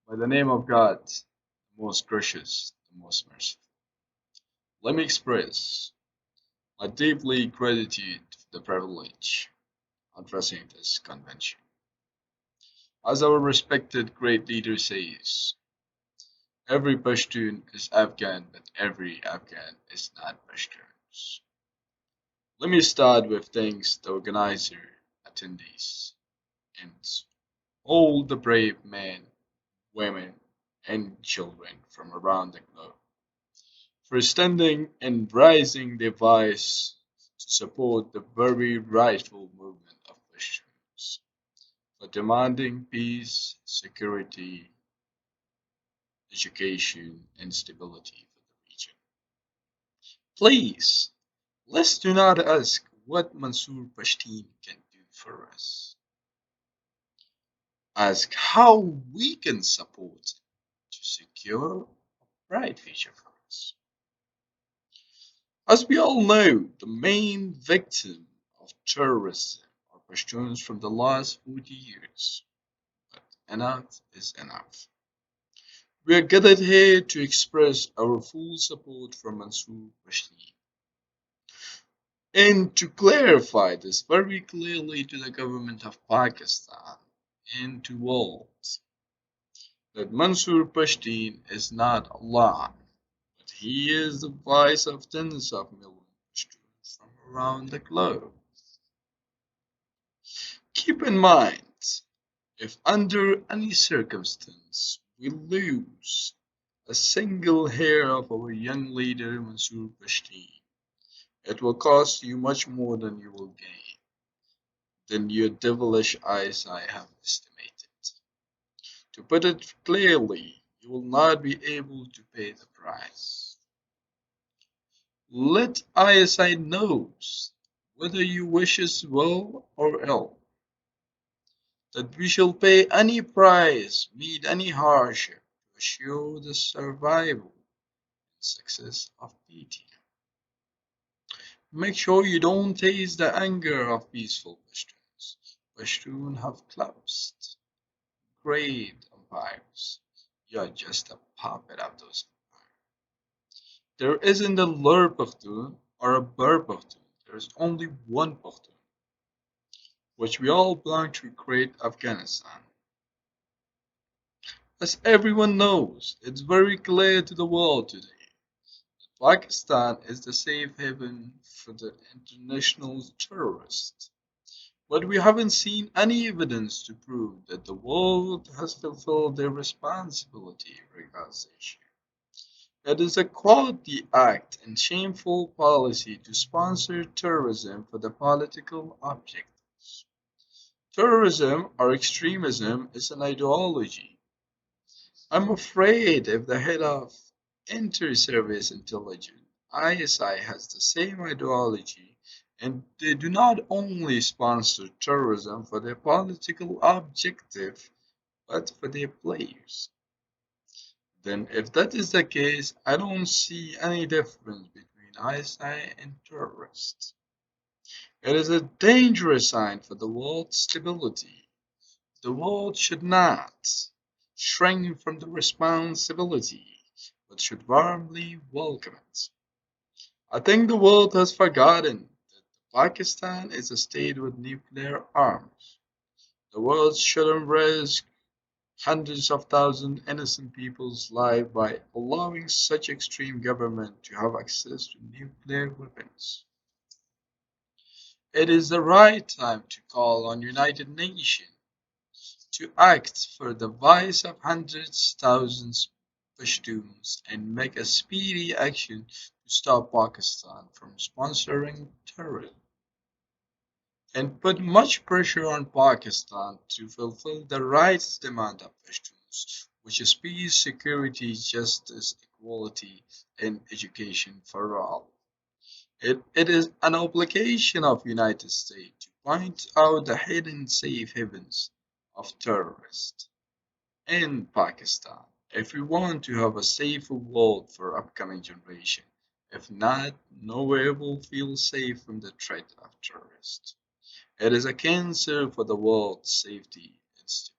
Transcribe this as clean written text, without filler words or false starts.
By the name of God, the most gracious, the most merciful. Let me express my deeply gratitude for the privilege of addressing this convention. As our respected great leader says, every Pashtun is Afghan, but every Afghan is not Pashtuns. Let me start with thanks the organizer, attendees, and all the brave men, women, and children from around the globe for standing and raising their voice to support the very rightful movement of Christians, for demanding peace, security, education, and stability for the region. Please, let's do not ask what Manzoor Pashteen can do for us. Ask how we can support to secure a bright future for us. As we all know, the main victim of terrorism are Pashtuns from the last 40 years. But enough is enough. We are gathered here to express our full support for Mansoor Pashteen and to clarify this very clearly to the government of Pakistan and to all that Mansoor Pashteen is not alone, but he is the voice of tens of millions of Pashtuns from around the globe. Keep in mind, if under any circumstance we lose a single hair of our young leader Mansoor Pashteen, it will cost you much more than you will gain, than your devilish eyes I have estimated. To put it clearly, you will not be able to pay the price. Let ISI knows whether you wish us well or ill, that we shall pay any price, meet any hardship, to assure the survival and success of PT. Make sure you don't taste the anger of peaceful Pashtuns. Pashtun have collapsed great empires. You're just a puppet of those empires. There isn't a Lur Pashtun or a Bur Pashtun. There is only one Pashtun, which we all belong to great Afghanistan. As everyone knows, it's very clear to the world today that Pakistan is the safe haven for the international terrorists. But we haven't seen any evidence to prove that the world has fulfilled their responsibility regarding this issue. It is a quality act and shameful policy to sponsor terrorism for the political objectives. Terrorism or extremism is an ideology. I'm afraid if the head of Inter-Service Intelligence ISI has the same ideology and they do not only sponsor terrorism for their political objective but for their players. Then if that is the case, I don't see any difference between ISI and terrorists. It is a dangerous sign for the world's stability. The world should not shrink from the responsibility, but should warmly welcome it. I think the world has forgotten that Pakistan is a state with nuclear arms. The world shouldn't risk hundreds of thousands innocent people's lives by allowing such extreme government to have access to nuclear weapons. It is the right time to call on United Nations to act for the voice of hundreds of thousands Pashtuns and make a speedy action to stop Pakistan from sponsoring terrorism and put much pressure on Pakistan to fulfill the rights demand of Pashtuns, which is peace, security, justice, equality, and education for all. It is an obligation of United States to point out the hidden safe havens of terrorists in Pakistan if we want to have a safer world for upcoming generation. If not, nowhere will feel safe from the threat of terrorists. It is a cancer for the world's safety and stability.